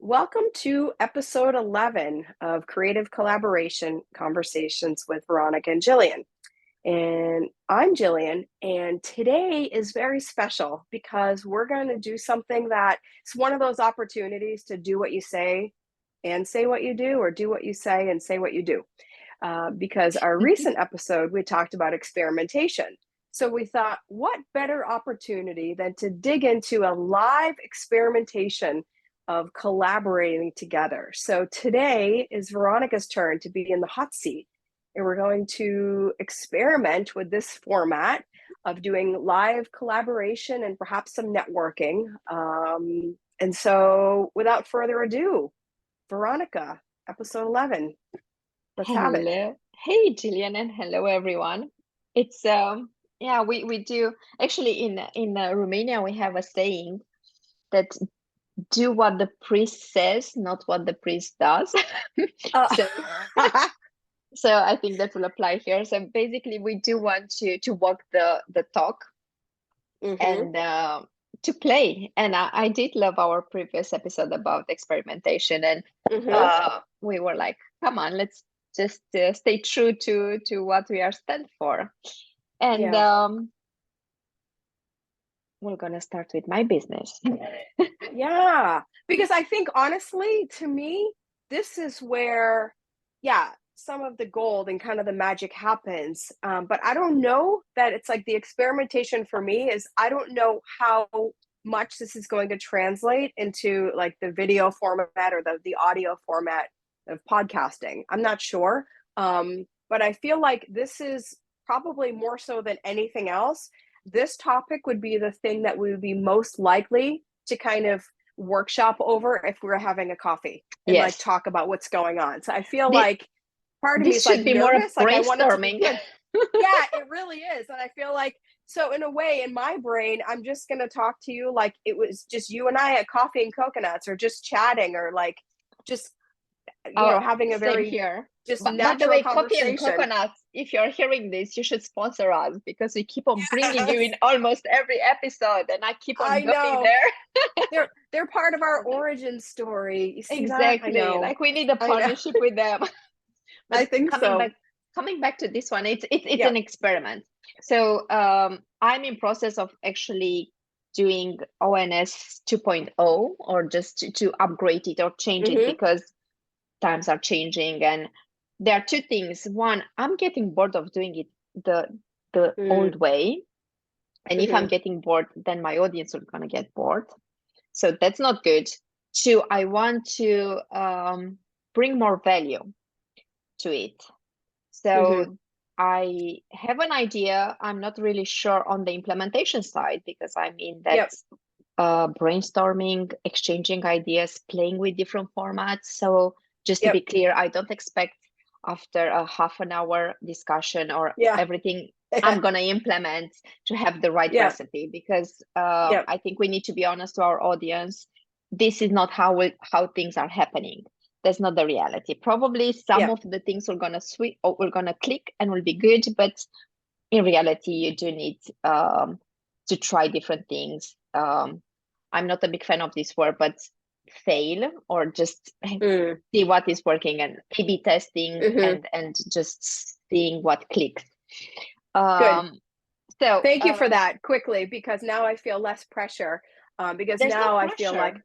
Welcome to episode 11 of Creative Collaboration Conversations with Veronica and Jillian. And I'm Jillian, and today is very special because we're going to do something that it's one of those opportunities to do what you say and say what you do, or do what you say and say what you do. Because our recent episode, we talked about experimentation. So we thought, what better opportunity than to dig into a live experimentation of collaborating together. So today is Veronica's turn to be in the hot seat, and we're going to experiment with this format of doing live collaboration and perhaps some networking. And so without further ado, Veronica, episode 11. Let's have it. Hello. Hey, Jillian, and hello, everyone. It's yeah, we do actually in Romania we have a saying that do what the priest says, not what the priest does. So so I think that will apply here. So basically, we do want to walk the talk and to play. And I did love our previous episode about experimentation, and we were like, come on, let's just stay true to what we are stand for. And we're gonna start with my business. Yeah, because I think honestly, to me, this is where, some of the gold and kind of the magic happens. But I don't know that it's like the experimentation for me is I don't know how much this is going to translate into like the video format or the audio format of podcasting. I'm not sure. But I feel like this is probably more so than anything else. This topic would be the thing that we would be most likely to kind of workshop over if we were having a coffee and like talk about what's going on. So I feel like part of me is like nervous, like I want it to be good. Yeah, it really is. And I feel like, so in a way, in my brain, I'm just going to talk to you like it was just you and I at Coffee and Coconuts, or just chatting, or like just having a very just natural by the way, Coffee and Coconuts, if you're hearing this, you should sponsor us, because we keep on bringing you in almost every episode, and I keep on going there. They're part of our origin story. You see exactly. That? I know. Like we need a partnership with them. I think coming back to this one, it's an experiment. So I'm in process of actually doing ONS 2.0, or just to upgrade it or change it, because times are changing, and there are two things. One, I'm getting bored of doing it the old way, and if I'm getting bored, then my audience is gonna get bored. So that's not good. Two, I want to bring more value to it. So I have an idea. I'm not really sure on the implementation side, because I'm in that brainstorming, exchanging ideas, playing with different formats. So just to be clear, I don't expect after a half an hour discussion or everything I'm going to implement to have the right recipe, because I think we need to be honest to our audience. This is not how things are happening. That's not the reality. Probably some of the things we're going to switch, or we're going to click and will be good, but in reality, you do need to try different things. I'm not a big fan of this word, but fail, or just see what is working, and A/B testing, and just seeing what clicks. Good. So thank you for that quickly, because now I feel less pressure. Because now I feel like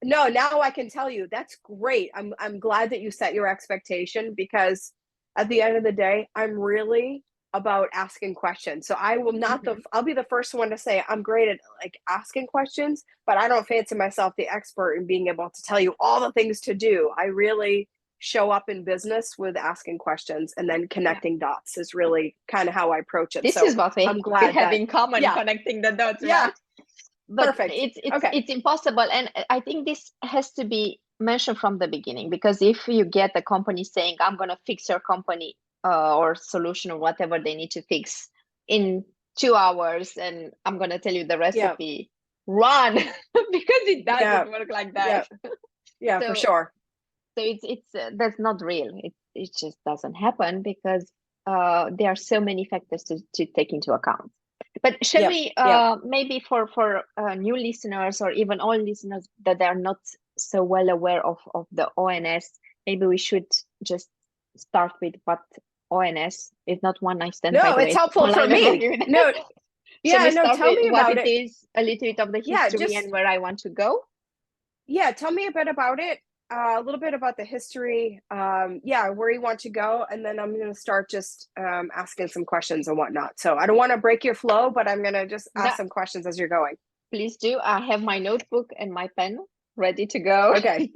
now I can tell you that's great. I'm glad that you set your expectation, because at the end of the day, I'm really about asking questions. So I will not I'll be the first one to say I'm great at like asking questions, but I don't fancy myself the expert in being able to tell you all the things to do. I really show up in business with asking questions, and then connecting dots is really kind of how I approach it. This is what we have in common, connecting the dots, right? But perfect. It's impossible. And I think this has to be mentioned from the beginning, because if you get a company saying, I'm going to fix your company or solution or whatever they need to fix in 2 hours, and I'm going to tell you the recipe, run, because it doesn't work like that. Yeah, for sure. So it's that's not real. It just doesn't happen, because there are so many factors to take into account. But shall we maybe for new listeners, or even all listeners that are not so well aware of the ONS, maybe we should just start with what ONS is. Not one night stand, by No, the it's way. helpful for Online me. networking. No, Shall yeah, we no, start tell with me what about it it. is, a little bit of the Yeah, history just and where I want to go? yeah, tell me a bit about it. A little bit about the history. Yeah, where you want to go, and then I'm gonna start just asking some questions and whatnot. So I don't want to break your flow, but I'm gonna just No, ask some questions as you're going. please do. I have my notebook and my pen ready to go. Okay.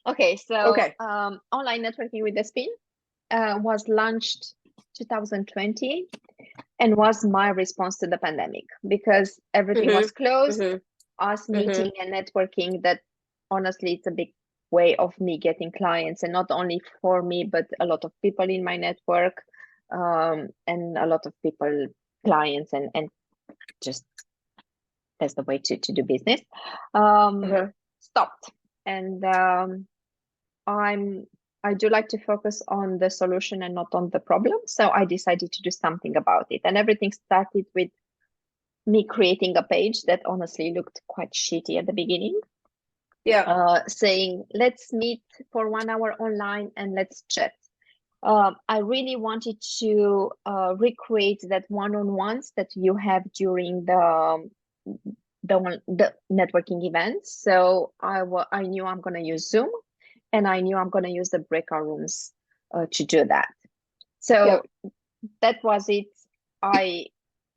Okay, so Okay. online networking with the spin was launched 2020 and was my response to the pandemic because everything Mm-hmm. was closed. Mm-hmm. Us Mm-hmm. meeting and networking, that honestly, it's a big way of me getting clients, and not only for me, but a lot of people in my network, and a lot of people, clients, and just that's the way to do business. Uh-huh. Stopped, and I'm I do like to focus on the solution and not on the problem. So I decided to do something about it. And everything started with me creating a page that honestly looked quite shitty at the beginning, Yeah. saying, let's meet for 1 hour online and let's chat. I really wanted to recreate that one-on-ones that you have during the networking events. So I knew I'm going to use Zoom, and I knew I'm going to use the breakout rooms to do that. So Yep. that was it. I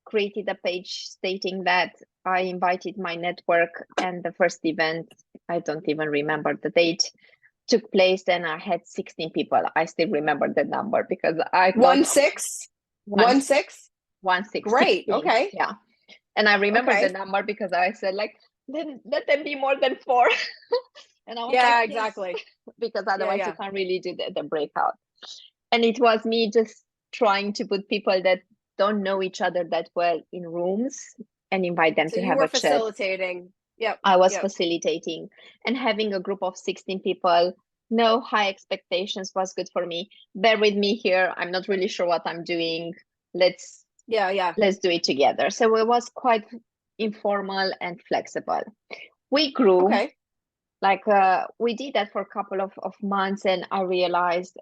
created a page stating that I invited my network, and the first event, I don't even remember the date, took place, and I had 16 people. I still remember the number because I got 1-6. one 1-6. one six Great. 16. Okay. Yeah. And I remember the Okay. number because I said, like, then let them be more than 4. And I was like, Yeah, yes, exactly. because Yeah, otherwise you yeah. can't really do the breakout. And it was me just trying to put people that don't know each other that well in rooms and invite them So to you have were a chat. facilitating. Yep. I was Yep. facilitating, and having a group of 16 people, no high expectations, was good for me. Bear with me here. I'm not really sure what I'm doing. Let's Yeah, yeah. let's do it together. So it was quite informal and flexible. We grew, Okay. like we did that for a couple of months, and I realized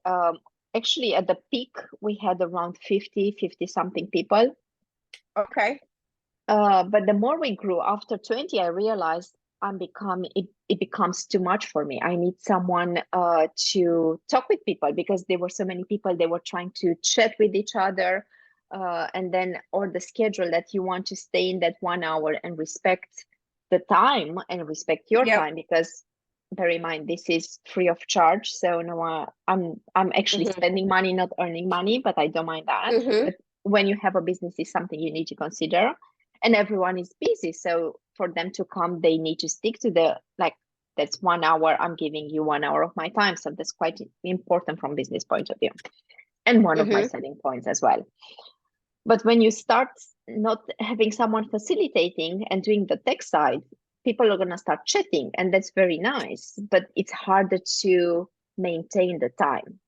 actually at the peak we had around 50 something people. Okay. But the more we grew, after 20, I realized it becomes too much for me. I need someone to talk with people, because there were so many people, they were trying to chat with each other, and then, or the schedule that you want to stay in that 1 hour and respect the time and respect your Yep. time, because bear in mind this is free of charge. So no, I'm actually Mm-hmm. spending money, not earning money, but I don't mind that. Mm-hmm. But when you have a business, it's something you need to consider, and everyone is busy, so for them to come, they need to stick to the, like, that's 1 hour, I'm giving you 1 hour of my time. So that's quite important from business point of view, and one of my Mm-hmm. selling points as well. But when you start not having someone facilitating and doing the tech side, people are going to start chatting, and that's very nice, but it's harder to maintain the time.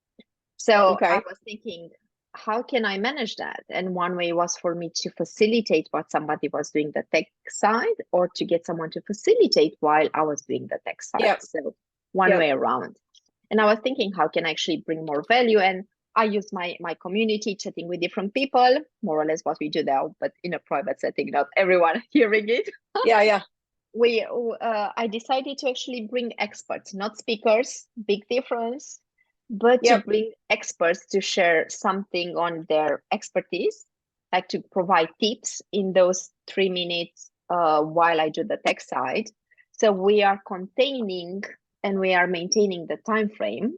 So I Okay. was thinking, how can I manage that? And one way was for me to facilitate what somebody was doing the tech side, or to get someone to facilitate while I was doing the tech side. Yep. So one Yep. way around. And I was thinking, how can I actually bring more value? And I use my community, chatting with different people, more or less what we do now, but in a private setting, not everyone hearing it. Yeah, yeah. I decided to actually bring experts, not speakers, big difference, but to Yep. bring experts to share something on their expertise, like to provide tips in those 3 minutes while I do the tech side. So we are containing and we are maintaining the time frame,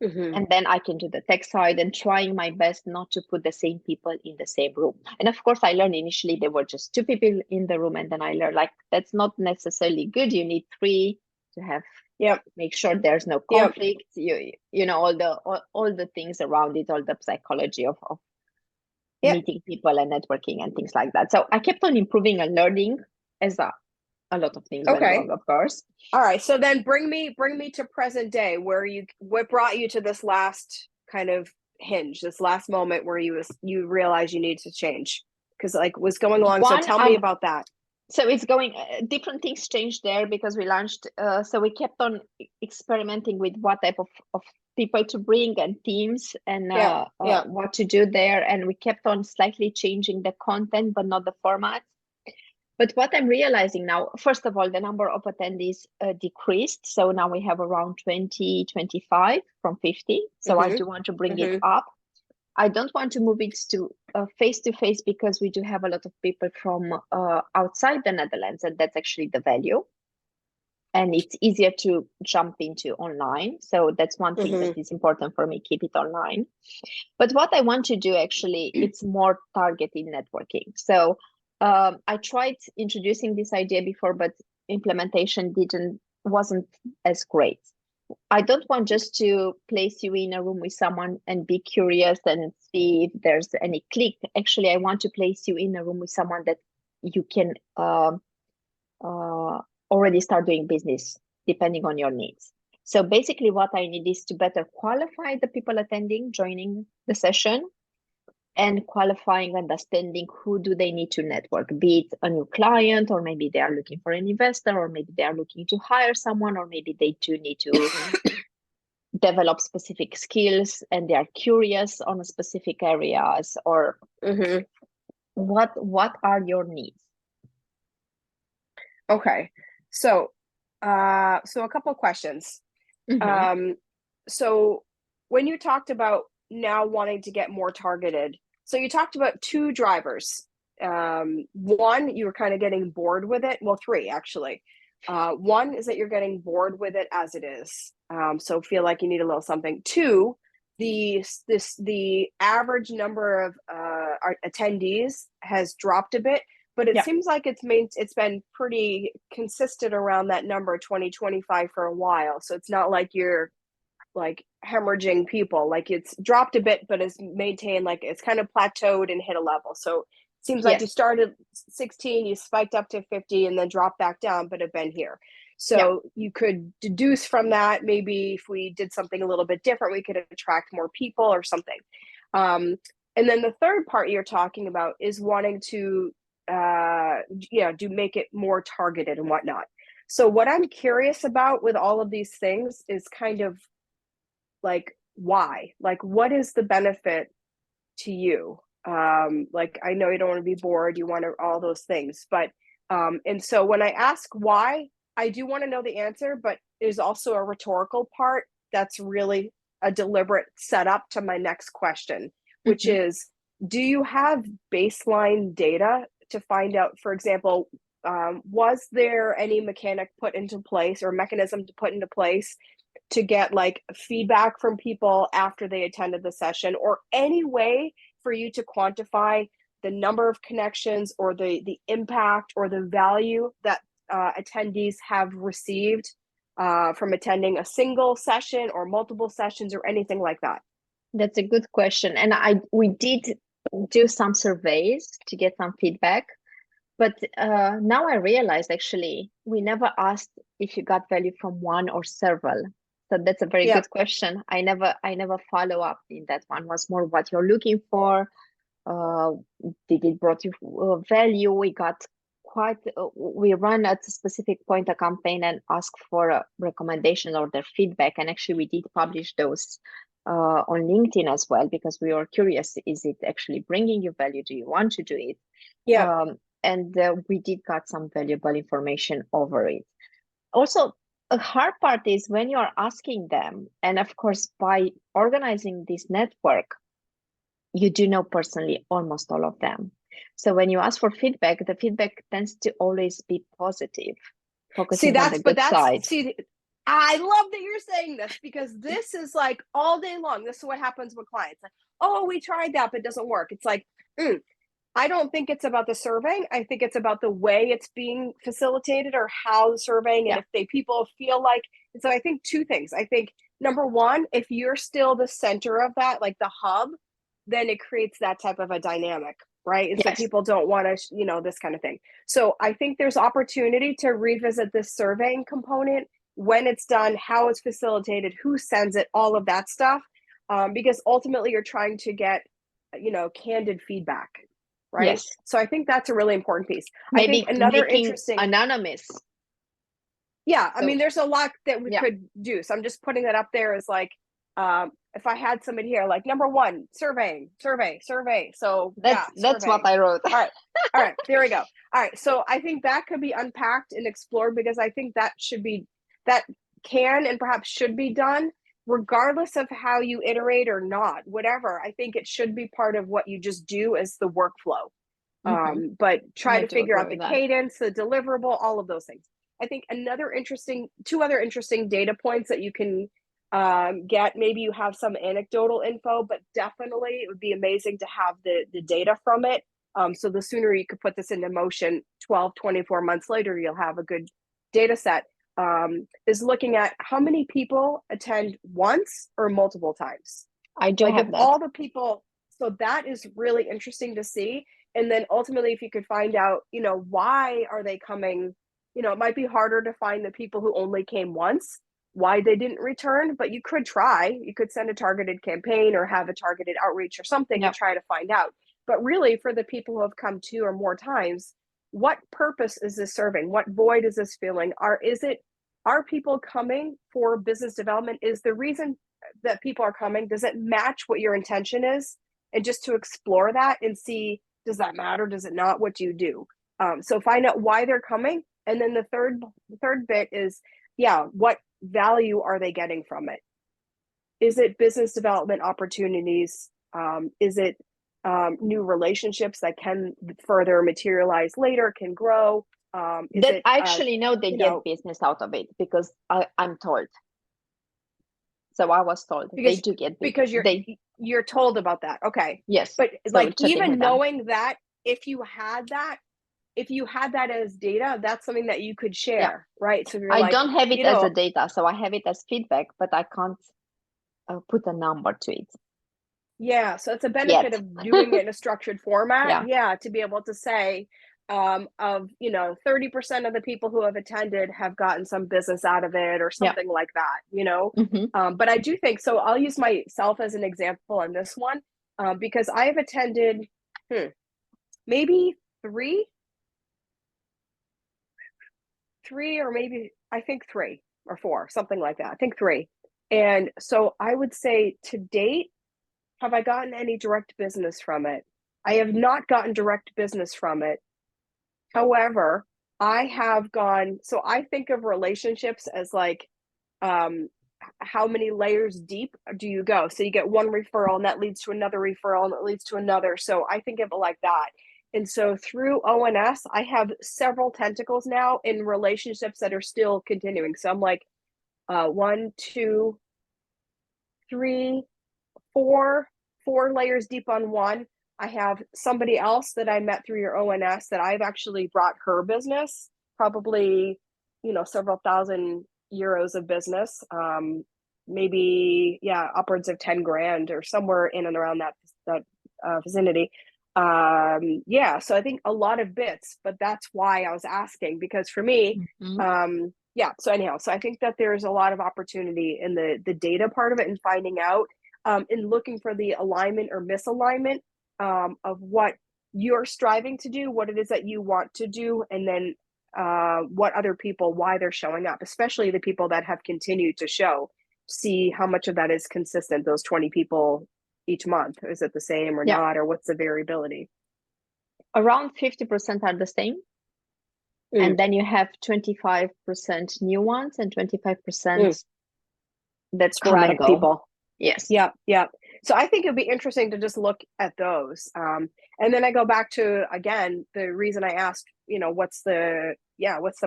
Mm-hmm. and then I can do the tech side, and trying my best not to put the same people in the same room. And of course, I learned initially there were just 2 people in the room, and then I learned, like, that's not necessarily good. You need 3 to have, Yep. make sure there's no Yep. conflict. You know, all the things around it, all the psychology of Yep. meeting people and networking and things like that. So I kept on improving and learning as a lot of things went Okay. wrong, of course. All right. So then bring me to present day, where what brought you to this last kind of hinge, this last moment where you realized you need to change, because like what's going along. So One, tell me about that. So it's going, different things changed there because we launched, so we kept on experimenting with what type of people to bring and teams and Yeah, yeah. what to do there. And we kept on slightly changing the content, but not the format. But what I'm realizing now, first of all, the number of attendees decreased. So now we have around 20, 25 from 50. So I Mm-hmm. do want to bring it Mm-hmm. up. I don't want to move it to face-to-face because we do have a lot of people from outside the Netherlands, and that's actually the value. And it's easier to jump into online. So that's one thing that Mm-hmm. is important for me, keep it online. But what I want to do actually, it's more targeted networking. So I tried introducing this idea before, but implementation wasn't as great. I don't want just to place you in a room with someone and be curious and see if there's any click. Actually, I want to place you in a room with someone that you can uh, already start doing business depending on your needs. So basically, what I need is to better qualify the people attending, joining the session, and qualifying, understanding who do they need to network, be it a new client, or maybe they are looking for an investor, or maybe they are looking to hire someone, or maybe they do need to develop specific skills and they are curious on specific areas, or Mm-hmm. what are your needs. Okay. So so a couple of questions. Mm-hmm. So when you talked about now wanting to get more targeted, so you talked about two drivers. One, you were kind of getting bored with it. Well, three actually. One is that you're getting bored with it as it is. So feel like you need a little something. Two, the average number of attendees has dropped a bit, but it Yeah. seems like it's been pretty consistent around that number 2025 for a while. So it's not like you're like hemorrhaging people. Like it's dropped a bit, but it's maintained, like it's kind of plateaued and hit a level. So it seems like you Yes. started 16, you spiked up to 50 and then dropped back down, but have been here. Yeah. So you could deduce from that, maybe if we did something a little bit different, we could attract more people or something. Um, and then the third part you're talking about is wanting to do make it more targeted and whatnot. So what I'm curious about with all of these things is kind of like why, like what is the benefit to you? Like I know you don't want to be bored, you want to all those things, but and so when I ask why, I do want to know the answer, but there's also a rhetorical part that's really a deliberate setup to my next question, which Mm-hmm. is, do you have baseline data to find out, for example, was there any mechanic put into place or mechanism to put into place to get like feedback from people after they attended the session, or any way for you to quantify the number of connections or the impact or the value that attendees have received from attending a single session or multiple sessions or anything like that? That's a good question. And we did do some surveys to get some feedback. But now I realize actually we never asked if you got value from one or several. So that's a very Yeah. good question. I never follow up in that one. Was more what you're looking for. Uh, did it brought you value? We got quite. We run at a specific point a campaign and ask for a recommendation or their feedback. And actually, we did publish those on LinkedIn as well because we were curious: is it actually bringing you value? Do you want to do it? Yeah. And we did got some valuable information over it. Also, a hard part is when you're asking them, and of course, by organizing this network, you do know personally almost all of them. So when you ask for feedback, the feedback tends to always be positive, See, focusing on the good side. I love that you're saying this, because this is like all day long. This is what happens with clients. Like, oh, we tried that, but it doesn't work. It's like, I don't think it's about the surveying. I think it's about the way it's being facilitated or how the surveying, and Yeah. if people feel like. So I think two things. I think number one, if you're still the center of that, like the hub, then it creates that type of a dynamic, right? And so Yes. people don't want to, this kind of thing. So I think there's opportunity to revisit this surveying component, when it's done, how it's facilitated, who sends it, all of that stuff, because ultimately you're trying to get, candid feedback. right? Yes. So I think that's a really important piece. I think Maybe another making interesting, anonymous. yeah, I So mean, there's a lot that we yeah, could do. So I'm just putting that up there as like, if I had somebody here, like number one, survey. So yeah, that's what surveying. I wrote. All right, there we go. All right, so I think that could be unpacked and explored, because I think that should be, that can and perhaps should be done regardless of how you iterate or not, whatever. I think it should be part of what you just do as the workflow. But try I to do figure agree out the with that. cadence, the deliverable, all of those things. I think two other interesting data points that you can get. Maybe you have some anecdotal info, but definitely it would be amazing to have the data from it. So the sooner you could put this into motion, 12, 24 months later, you'll have a good data set. Is looking at how many people attend once or multiple times. I do Like if have that. all the people, so that is really interesting to see. And then ultimately, if you could find out, why are they coming? It might be harder to find the people who only came once, why they didn't return, but you could try. You could send a targeted campaign or have a targeted outreach or something and Yep. try to find out. But really, for the people who have come two or more times, what purpose is this serving? What void is this filling? Are people coming for business development? Is the reason that people are coming, does it match what your intention is? And just to explore that and see, does that matter? Does it not? What do you do? So find out why they're coming. And then the third bit is, what value are they getting from it? Is it business development opportunities? Is it new relationships that can further materialize later, can grow? Is That it, I actually know they you get know, business out of it because I'm told. So I was told they because do get because they you're told about that. Okay. yes. But So like, checking even with them. knowing that, if you had that as data, that's something that you could Yeah. share, right? So if you're I like, don't have it as a data, so I have it as feedback, but I can't put a number to it yeah, so it's a benefit yet. of doing it in a structured format. Yeah. Yeah, to be able to say, of 30% of the people who have attended have gotten some business out of it, or Yeah. something like that. Mm-hmm. But I do think so. I'll use myself as an example on this one, because I have attended maybe three, or maybe I think 3 or 4, something like that. I think 3. And so I would say, to date, have I gotten any direct business from it? I have not gotten direct business from it. However, I have gone, so I think of relationships as like, um, how many layers deep do you go? So you get one referral and that leads to another referral and that leads to another. So I think of it like that. And so through ONS, I have several tentacles now in relationships that are still continuing. So I'm like, 1, 2, 3, 4 layers deep on one. I have somebody else that I met through your ONS that I've actually brought her business, probably, several thousand euros of business. Maybe, upwards of 10 grand or somewhere in and around that vicinity. So I think a lot of bits, but that's why I was asking, because for me, Mm-hmm. so anyhow, so I think that there's a lot of opportunity in the data part of it, and finding out, in looking for the alignment or misalignment, of what you're striving to do, what it is that you want to do, and then what other people, why they're showing up, especially the people that have continued to show. See how much of that is consistent, those 20 people each month. Is it the same or Yeah. not, or what's the variability? Around 50% are the same. And then you have 25% new ones and 25% that's come and sporadic go. people. Yes. Yeah. So I think it'd be interesting to just look at those. And then I go back to, again, the reason I asked, what's the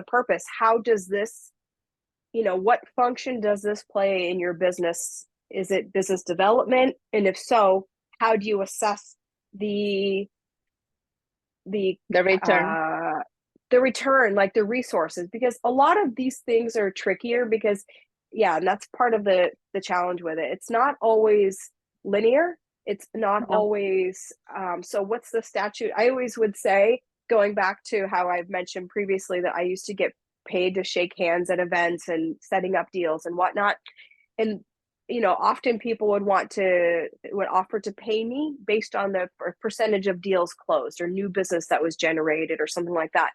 purpose? How does this, what function does this play in your business? Is it business development? And if so, how do you assess the return? The return, like the resources? Because a lot of these things are trickier, because and that's part of the challenge with it. It's not always linear. It's not always, so what's the statute? I always would say, going back to how I've mentioned previously, that I used to get paid to shake hands at events and setting up deals and whatnot. And often people would offer to pay me based on the percentage of deals closed or new business that was generated or something like that.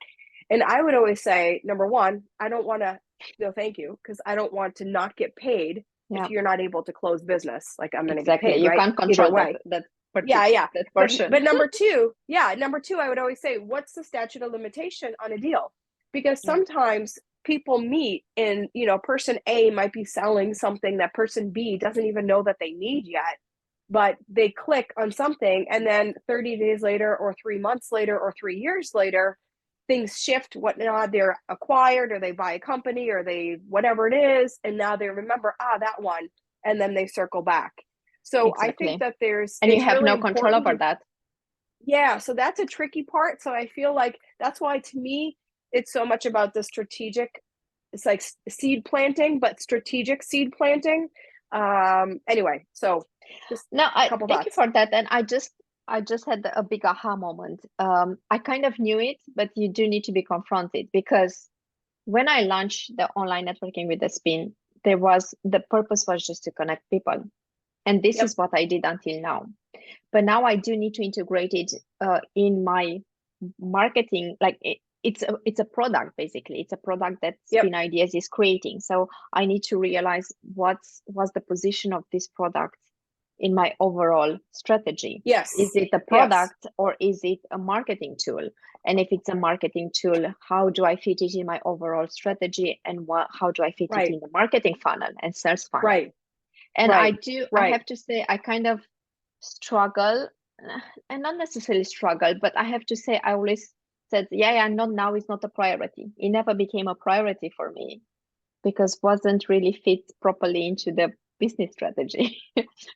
And I would always say, number one, I don't want to, no, thank you, because I don't want to not get paid Yeah, if you're not able to close business. Like I'm going to get exactly. paid, You right? can't Either control that way. that Yeah, particular yeah. that But portion. but number two, yeah, number two, I would always say, what's the statute of limitation on a deal? Because Yeah, sometimes people meet and person A might be selling something that person B doesn't even know that they need yet, but they click on something and then 30 days later or 3 months later or 3 years later, things shift, whatnot, they're acquired or they buy a company or they whatever it is, and now they remember, that one, and then they circle back. So I think exactly. that And you it's have really no control important over to, that. yeah, so that's a tricky part. So I feel like that's why to me it's so much about the strategic, it's like seed planting, but strategic seed planting. Anyway, so just No, a I couple thank you thoughts. for that. And I just had a big aha moment. I kind of knew it, but you do need to be confronted because when I launched the online networking with the spin, the purpose was just to connect people. And this Yep. is what I did until now. But now I do need to integrate it in my marketing. Like it's a product basically. It's a product that Yep. Spin Ideas is creating. So I need to realize what's the position of this product in my overall strategy. Is Yes. it a Yes. product or is it a marketing tool? And if it's a marketing tool, how do I fit it in my overall strategy, and how do I fit it Right. in the marketing funnel and sales funnel? Right. And Right. I Right. have to say, I kind of struggle, and not necessarily struggle, but I have to say, I always said, yeah, not now is not a priority. It never became a priority for me because wasn't really fit properly into the business strategy.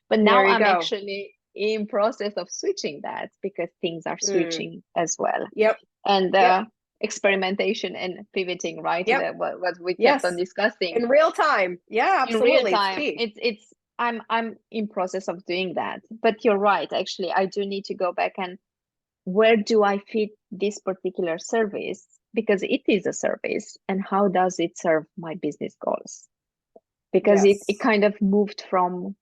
But now There you I'm go. actually in process of switching that because things are Mm. switching as well. Yep. And Yep. experimentation and pivoting, right? Yep. What we kept on Yes. discussing In real time. Yeah, in real absolutely. It's time. key. It's I'm in process of doing that. But you're right, actually, I do need to go back and where do I fit this particular service, because it is a service, and how does it serve my business goals? Because it Yes. kind of moved from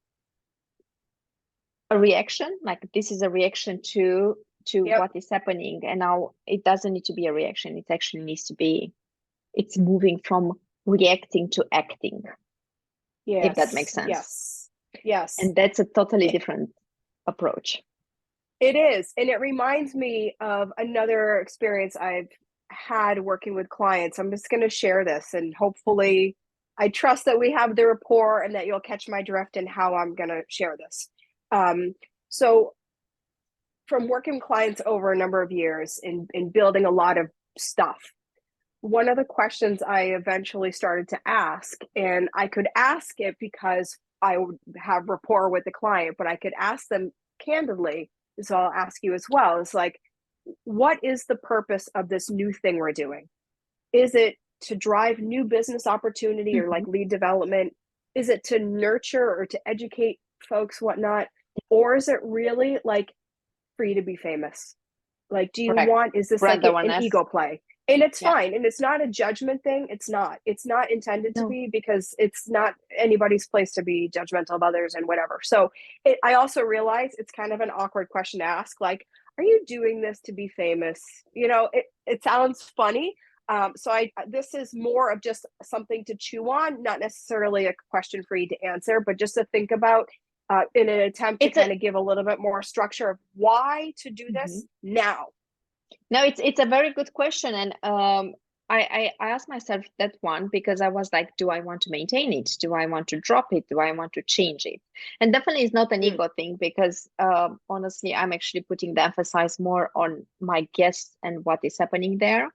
a reaction, like this is a reaction to Yep. what is happening, and now it doesn't need to be a reaction, it actually needs to be, it's moving from reacting to acting, if that makes Yes. sense. Yes. Yes. And that's a totally different approach. It is. And it reminds me of another experience I've had working with clients. I'm just going to share this, and hopefully, I trust that we have the rapport and that you'll catch my drift in how I'm going to share this. So, from working with clients over a number of years in building a lot of stuff, one of the questions I eventually started to ask, and I could ask it because I would have rapport with the client, but I could ask them candidly. So I'll ask you as well. It's like, what is the purpose of this new thing we're doing? Is it to drive new business opportunity or Mm-hmm. like lead development? Is it to nurture or to educate folks, whatnot? Or is it really like for you to be famous? Like, do you Correct. want, is this Brand like an awareness. ego play? And it's Yeah. fine. And it's not a judgment thing. It's not intended to No. be, because it's not anybody's place to be judgmental of others and whatever. So I also realize it's kind of an awkward question to ask. Like, are you doing this to be famous? It sounds funny. This is more of just something to chew on, not necessarily a question for you to answer, but just to think about in an attempt to It's a kind of give a little bit more structure of why to do Mhm. this now. No, it's a very good question, and I asked myself that one because I was like, do I want to maintain it? Do I want to drop it? Do I want to change it? And definitely, it's not an Mm, ego thing because honestly, I'm actually putting the emphasis more on my guests and what is happening there.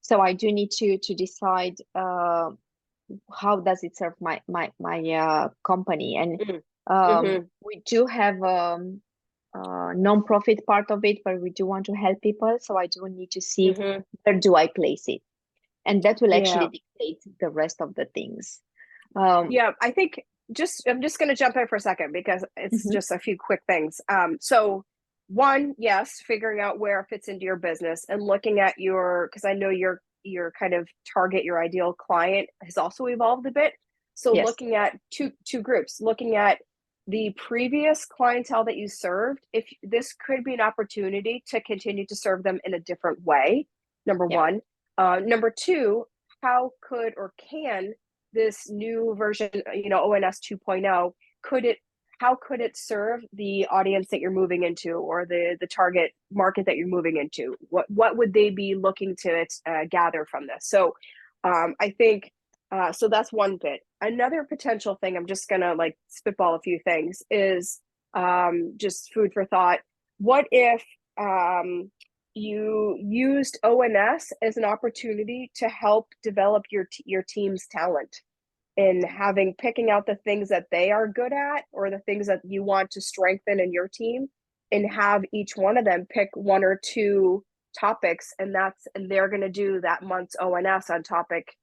So I do need to decide how does it serve my company, and mm, mm-hmm, we do have non-profit part of it where we do want to help people, so I do need to see mm-hmm. where do I place it, and that will Yeah. actually dictate the rest of the things. Yeah. I'm just going to jump in for a second because it's Mhm. just a few quick things. So one, yes, figuring out where it fits into your business and looking at because I know your kind of target, your ideal client has also evolved a bit. So Yes. looking at two groups, looking at the previous clientele that you served, if this could be an opportunity to continue to serve them in a different way, number one. Number two, how could or can this new version, ONS 2.0, how could it serve the audience that you're moving into, or the target market that you're moving into? What would they be looking to gather from this? So I think so that's one bit. Another potential thing, I'm just gonna like spitball a few things, is just food for thought. What if you used ONS as an opportunity to help develop your team's talent, in picking out the things that they are good at, or the things that you want to strengthen in your team, and have each one of them pick one or two topics, and they're going to do that month's ONS on topic,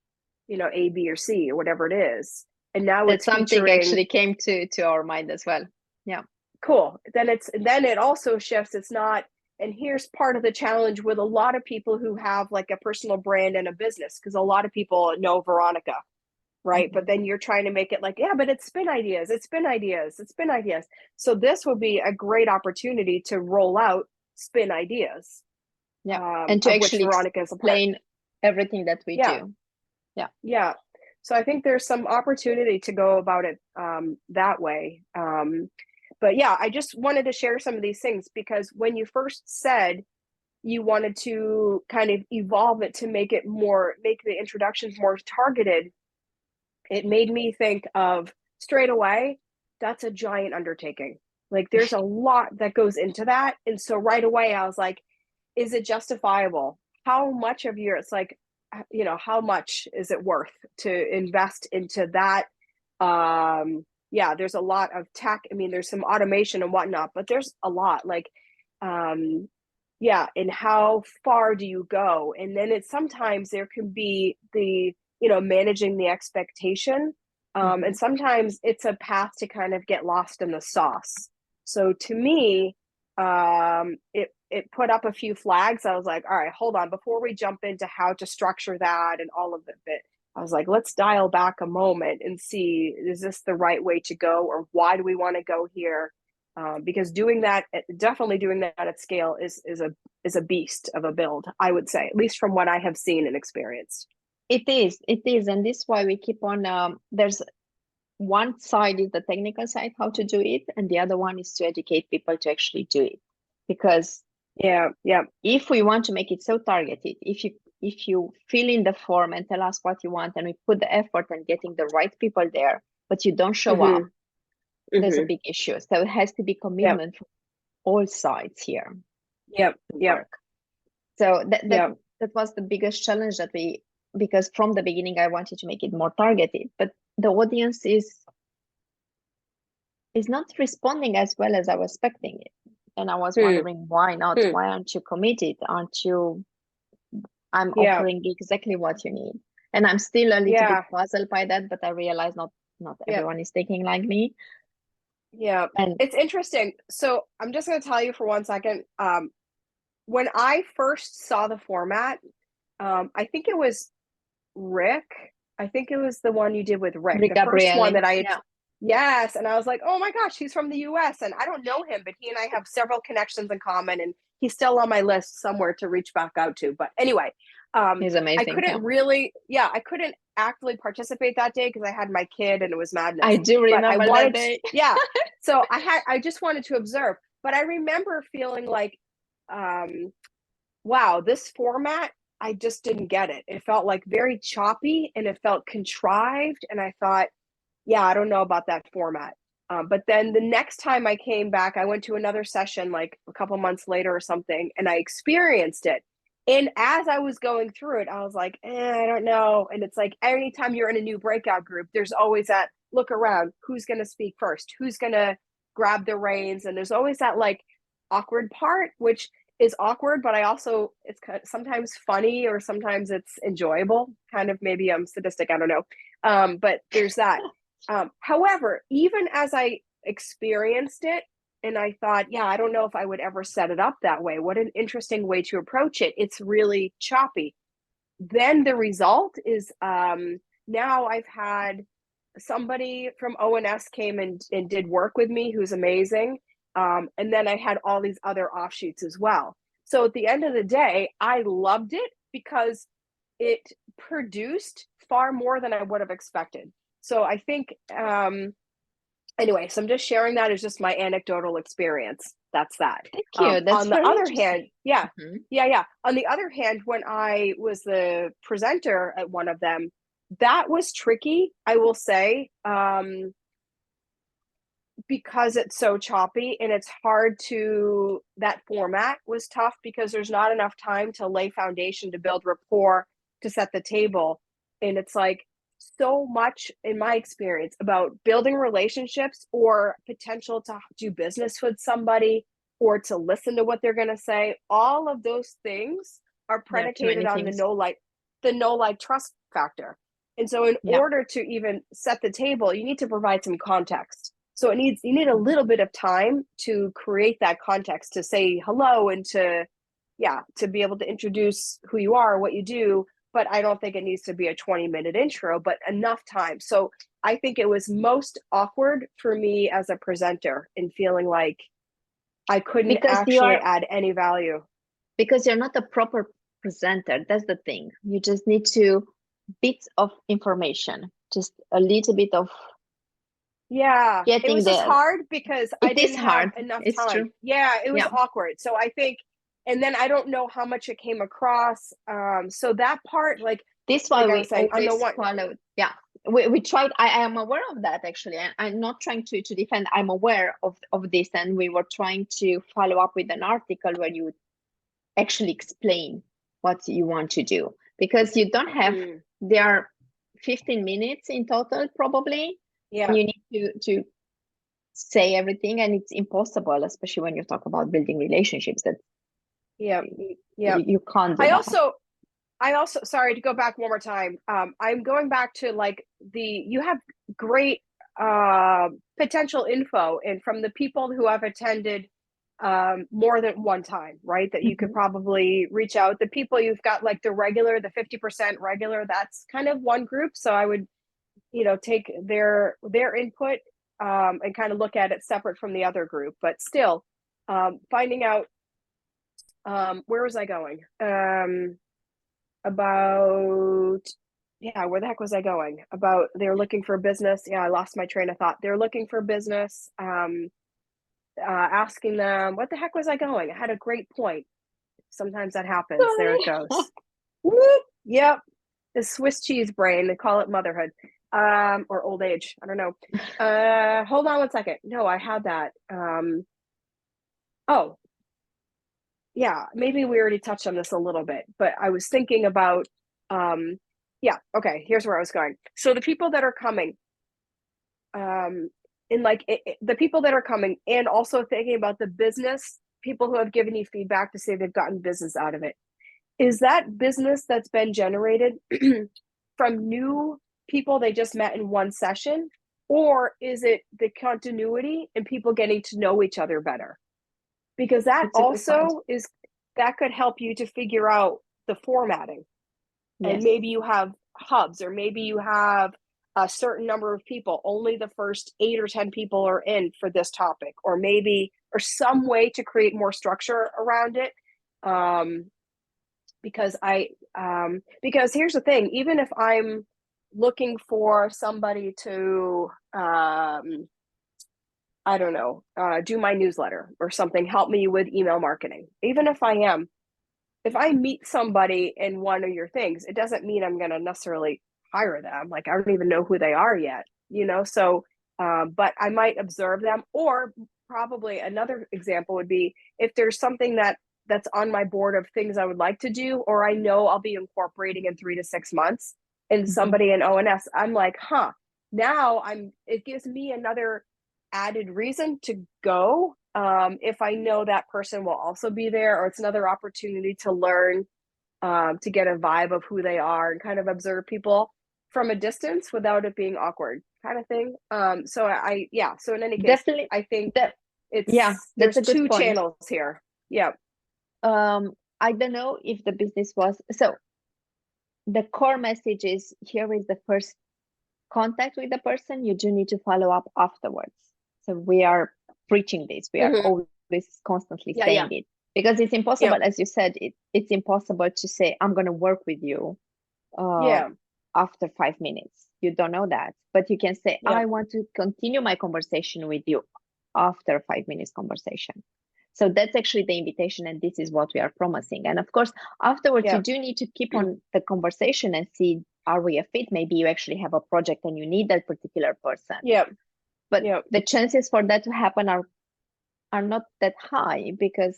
A, B, or C, or whatever it is. And now That's it's something featuring, actually came to our mind as well. Yeah. cool. Then it also shifts. It's not, and here's part of the challenge with a lot of people who have like a personal brand and a business, because a lot of people know Veronica, right? But then you're trying to make it like, yeah, but it's spin ideas. So this would be a great opportunity to roll out spin ideas. Yeah. And to actually explain everything that we do. Yeah. Yeah. So I think there's some opportunity to go about it that way. But yeah, I just wanted to share some of these things, because when you first said you wanted to kind of evolve it to make the introductions more targeted, it made me think of straight away, that's a giant undertaking. Like there's a lot that goes into that. And so right away I was like, is it justifiable? How much of it's like, how much is it worth to invest into that? There's a lot of tech. I mean, there's some automation and whatnot, but there's a lot like, and how far do you go? And then sometimes there can be the, managing the expectation. And sometimes it's a path to kind of get lost in the sauce. So to me, it put up a few flags. I was like, all right, hold on, before we jump into how to structure that and all of it, I was like, let's dial back a moment and see, is this the right way to go, or why do we want to go here? Because definitely doing that at scale is a beast of a build, I would say, at least from what I have seen and experienced. It is, and this is why we keep on. There's one side is the technical side, how to do it, and the other one is to educate people to actually do it. Because if we want to make it so targeted, if you fill in the form and tell us what you want, and we put the effort in getting the right people there, but you don't show up, there's a big issue. So it has to be commitment from all sides here. Yep. So that was the biggest challenge because from the beginning I wanted to make it more targeted, but the audience is not responding as well as I was expecting it. And I was wondering, why not? Why aren't you committed? I'm offering exactly what you need. And I'm still a little bit puzzled by that, but I realize not everyone is thinking like me. Yeah. And it's interesting. So I'm just going to tell you for 1 second. When I first saw the format, I think it was Rick. I think it was the one you did with Rick. The first one that I had. Yes. And I was like, oh my gosh, he's from the US. And I don't know him, but he and I have several connections in common. And he's still on my list somewhere to reach back out to. But anyway, he's amazing. I couldn't actively participate that day because I had my kid and it was madness. I do remember that day. So I just wanted to observe. But I remember feeling like, wow, this format, I just didn't get it. It felt like very choppy and it felt contrived. And I thought, I don't know about that format. But then the next time I came back, I went to another session like a couple months later or something, and I experienced it. And as I was going through it, I was like, I don't know. And it's like, anytime you're in a new breakout group, there's always that look around, who's going to speak first, who's going to grab the reins. And there's always that like awkward part, which is awkward, but it's kind of sometimes funny, or sometimes it's enjoyable. Kind of, maybe I'm sadistic, I don't know. But there's that. However, even as I experienced it, and I thought, I don't know if I would ever set it up that way. What an interesting way to approach it. It's really choppy. Then the result is now I've had somebody from ONS came and did work with me who's amazing. And then I had all these other offshoots as well. So at the end of the day, I loved it because it produced far more than I would have expected. So I think, anyway, so I'm just sharing that as just my anecdotal experience. That's that. Thank you. That's on the very other interesting. hand, yeah. On the other hand, when I was the presenter at one of them, that was tricky, I will say, because it's so choppy and it's hard to, that format was tough because there's not enough time to lay foundation, to build rapport, to set the table. And it's like so much, in my experience, about building relationships or potential to do business with somebody or to listen to what they're going to say. All of those things are predicated on the know like trust factor. And so in order to even set the table, you need to provide some context. So you need a little bit of time to create that context, to say hello and to be able to introduce who you are, what you do. But I don't think it needs to be a 20-minute intro, but enough time. So I think it was most awkward for me as a presenter and feeling like I couldn't actually add any value. Because you're not a proper presenter. That's the thing. You just need bits of information, just a little bit of it was just hard because I didn't have enough time. True. Yeah, it was awkward. So I think, and then I don't know how much it came across. So that part, like this one, we always followed. Yeah, we tried. I am aware of that actually. I'm not trying to defend. I'm aware of this, and we were trying to follow up with an article where you actually explain what you want to do, because you don't have. There are 15 minutes in total, probably. Yeah, you need to say everything, and it's impossible, especially when you talk about building relationships. That you can't do that. I also, sorry to go back one more time. I'm going back to like you have great potential info and from the people who have attended more than one time, right? That you could probably reach out. The people you've got, like the 50% regular, that's kind of one group. So I would, take their input and kind of look at it separate from the other group. But still, finding out, where was I going? Where the heck was I going? About they're looking for business. Yeah, I lost my train of thought. They're looking for business. Asking them, what the heck was I going? I had a great point. Sometimes that happens. Sorry. There it goes. Whoop. Yep. The Swiss cheese brain. They call it motherhood. Or old age. I don't know. Hold on one second. No, I had that. Oh, yeah, maybe we already touched on this a little bit, but I was thinking about, okay, here's where I was going. So the people that are coming, the people that are coming, and also thinking about the business, people who have given you feedback to say they've gotten business out of it. Is that business that's been generated from new people they just met in one session? Or is it the continuity and people getting to know each other better? Because that also that could help you to figure out the formatting. And maybe you have hubs, or maybe you have a certain number of people, only the first 8 or 10 people are in for this topic, or some way to create more structure around it. Because here's the thing, even if I'm looking for somebody to I don't know, do my newsletter or something, help me with email marketing. Even if I meet somebody in one of your things, it doesn't mean I'm going to necessarily hire them. Like, I don't even know who they are yet, so, but I might observe them. Or probably another example would be if there's something that's on my board of things I would like to do, or I know I'll be incorporating in 3 to 6 months, and somebody in ONS, I'm like, now it gives me another added reason to go, if I know that person will also be there, or it's another opportunity to learn, to get a vibe of who they are and kind of observe people from a distance without it being awkward, kind of thing. So in any case, definitely, I think that there's 2 channels here. I don't know if the business was so. The core message is, here is the first contact with the person, you do need to follow up afterwards. So we are preaching this. We are Mhm. always constantly Yeah, saying yeah. it, because it's impossible, Yep. as you said, it's impossible to say, I'm going to work with you Yeah. after 5 minutes. You don't know that, but you can say, Yep. I want to continue my conversation with you after 5 minutes conversation. So that's actually the invitation, and this is what we are promising. And of course, afterwards, you Yep. do need to keep on the conversation and see, are we a fit? Maybe you actually have a project and you need that particular person. Yep. But Yep. the chances for that to happen are not that high, because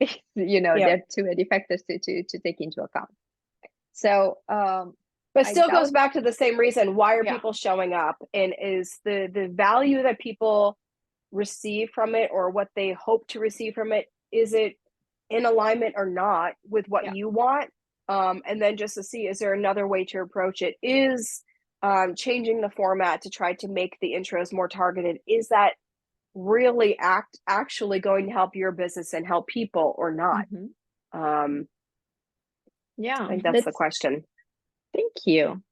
there Yep. are too many factors to take into account. So But I still goes doubt, back to the same reason. Why are yeah. people showing up? And is the value that people receive from it, or what they hope to receive from it, is it in alignment or not with what Yeah. you want? And then just to see, is there another way to approach it? Is changing the format to try to make the intros more targeted, is that really actually going to help your business and help people or not? Mhm. I Yeah, think that's the question. thank you.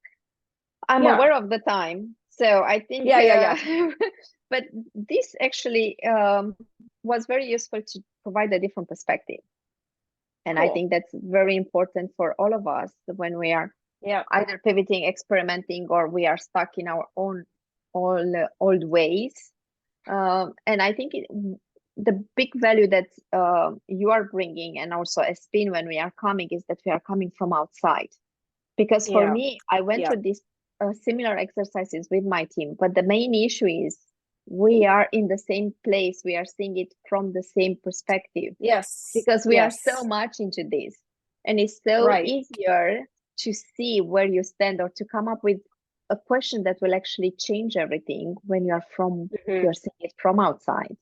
I'm Yeah. aware of the time, so I think, Yeah, yeah, yeah. but this actually was very useful to provide a different perspective. And I Cool. think that's very important for all of us when we are Yeah. either pivoting, experimenting, or we are stuck in our own old ways. And I think the big value that you are bringing, and also as spin when we are coming, is that we are coming from outside. Because for Yeah. me, I went Yeah. through these similar exercises with my team, but the main issue is we are in the same place. We are seeing it from the same perspective, Yes. because we are Yes. so much into this, and it's so Right. easier to see where you stand, or to come up with a question that will actually change everything when Mhm. you're seeing it from outside.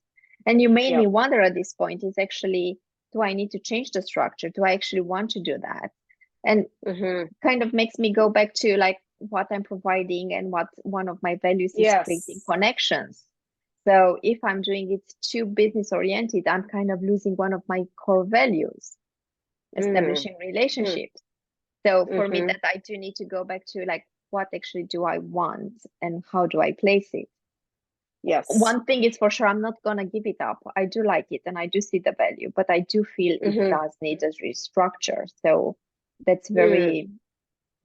And you made me Yep. wonder at this point, is actually, do I need to change the structure? Do I actually want to do that? And Mhm. kind of makes me go back to like what I'm providing, and what one of my values is, creating Yes. connections. So if I'm doing it too business oriented, I'm kind of losing one of my core values, Mm. establishing Mm. relationships. So for me, Mhm. that I do need to go back to like, what actually do I want and how do I place it? Yes. One thing is for sure, I'm not going to give it up. I do like it and I do see the value, but I do feel it Mhm. does need a restructure. So that's Mm. very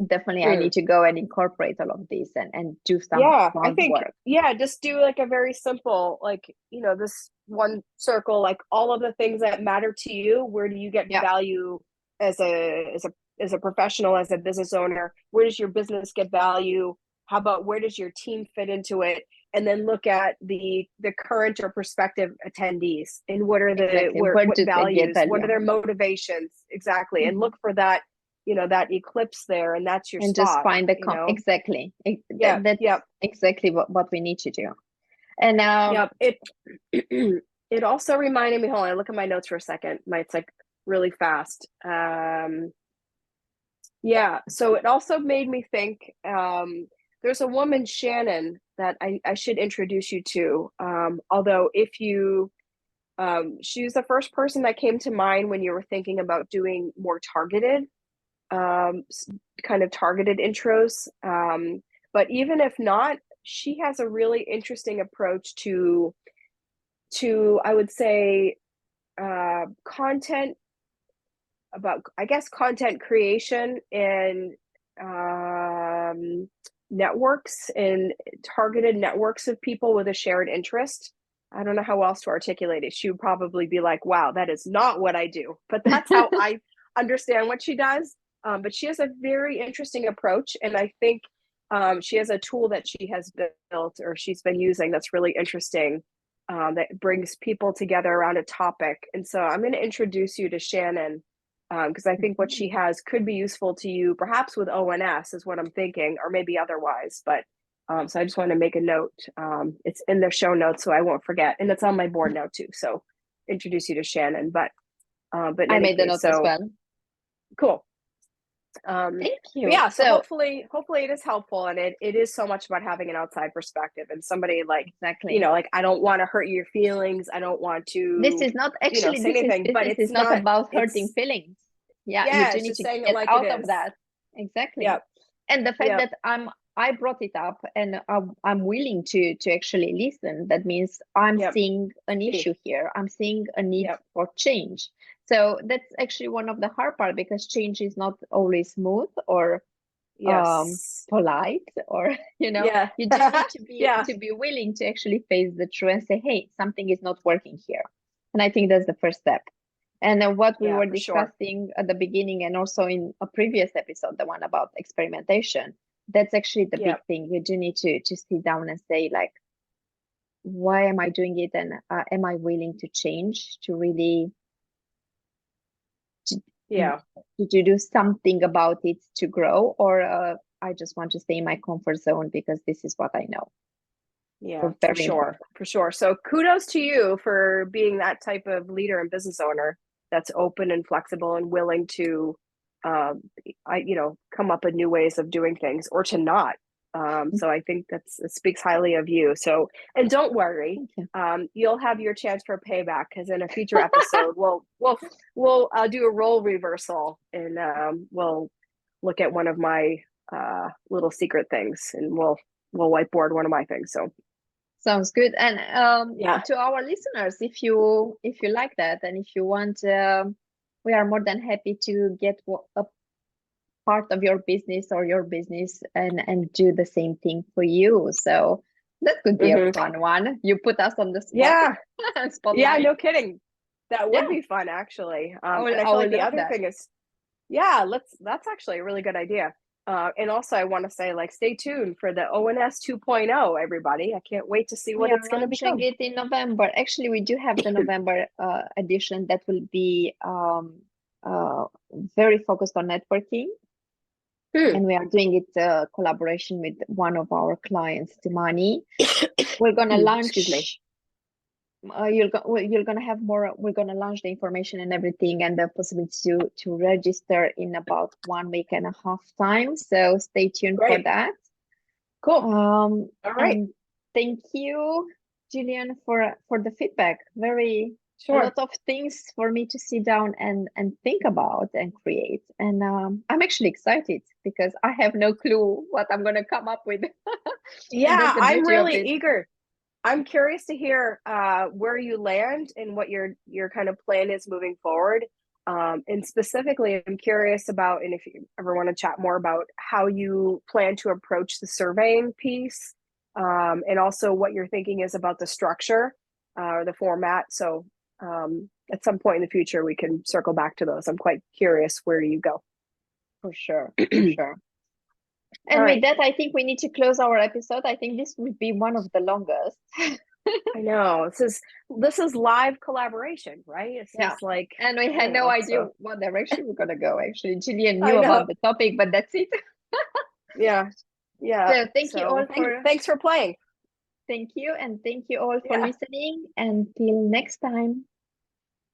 definitely, I Mm. need to go and incorporate all of this and do some Yeah, I think, groundwork. yeah, just do like a very simple, like, this one circle, like all of the things that matter to you. Where do you get Yeah. value as a professional, as a business owner? Where does your business get value? How about where does your team fit into it? And then look at the current or prospective attendees, and what are Exactly. Where what do they get values, what are value? their motivations exactly, and Mhm. look for that, that eclipse there, and that's your And just spot. find exactly. Yeah, That's yeah. exactly what we need to do. And Yep. It it also reminded me, hold on, I look at my notes for a second. It's like really fast. Yeah, so it also made me think, there's a woman, Shannon, that I should introduce you to. Although if you she was the first person that came to mind when you were thinking about doing more targeted, um kind of targeted intros. But even if not, she has a really interesting approach to I would say content about, I guess, content creation and networks and targeted networks of people with a shared interest. I don't know how else to articulate it. She would probably be like, wow, that is not what I do. But that's how I understand what she does. But she has a very interesting approach. And I think she has a tool that she has built or she's been using that's really interesting, that brings people together around a topic. And so I'm going to introduce you to Shannon, because I think what she has could be useful to you, perhaps with ONS is what I'm thinking, or maybe otherwise. But so I just want to make a note. It's in the show notes, so I won't forget, and it's on my board now too. So introduce you to Shannon. But in I any made the case, notes as so well. cool. Thank But you. yeah, so So hopefully it is helpful, and it is so much about having an outside perspective and somebody like, exactly. like, I don't want to hurt your feelings. I don't want This to, is not actually, say anything, but this it's is not not. about hurting It's feelings. Yeah, you yeah, do it's need just to saying it get like it out of is. that. Exactly. Yep. And the fact Yep. that I brought it up and I'm willing to actually listen, that means I'm Yep. seeing an Key. issue here. I'm seeing a need Yep. for change. So that's actually one of the hard part, because change is not always smooth or Yes. polite, or Yeah. you do need to be Yeah. willing to actually face the truth and say, hey, something is not working here. And I think that's the first step. And then what we Yeah, were for sure. discussing at the beginning, and also in a previous episode, the one about experimentation, that's actually the Yep. big thing. You do need to sit down and say, like, why am I doing it, and am I willing to change, to really Yeah. to do something about it to grow, or I just want to stay in my comfort zone because this is what I know. Yeah, So for very sure. important. For sure. So kudos to you for being that type of leader and business owner that's open and flexible and willing to come up with new ways of doing things, or to not. So I think it speaks highly of you. So, and don't worry, you'll have your chance for payback, because in a future episode we'll do a role reversal, and we'll look at one of my little secret things, and we'll whiteboard one of my things. So Sounds good. And yeah, to our listeners, if you like that, and if you want, we are more than happy to get a part of your business or your business and do the same thing for you. So that could be a fun one. You put us on the spot. yeah, Spotlight. no kidding. That would Yeah. be fun, actually. I And I feel will like the love other that. thing is, that's actually a really good idea. And also, I want to say, like, stay tuned for the ONS 2.0, everybody. I can't wait to see what We are it's going to launching become. it in November. Actually, we do have the November edition that will be very focused on networking. And we are doing it collaboration with one of our clients, Timani. We're gonna launch. Excuse me. You're gonna have more. We're gonna launch the information and everything, and the possibility to register in about 1 week and a half time. So stay tuned for Great. that. Cool. All right. And thank you, Jillian, for the feedback. Very Sure. A lot of things for me to sit down and think about and create. And I'm actually excited because I have no clue what I'm gonna come up with. Yeah, I'm really eager. I'm curious to hear where you land and what your kind of plan is moving forward. And specifically, I'm curious about, and if you ever want to chat more about how you plan to approach the surveying piece, and also what your thinking is about the structure or the format. So at some point in the future, we can circle back to those. I'm quite curious where you go. For sure, for sure. And with that, I think we need to close our episode. I think this would be one of the longest. I know, this is live collaboration, right? It's just like, and we had no idea what direction we're gonna go. Actually, Jillian knew about the topic, but that's it. Yeah. So thank you all thanks for playing. Thank you, and thank you all for listening. Until next time.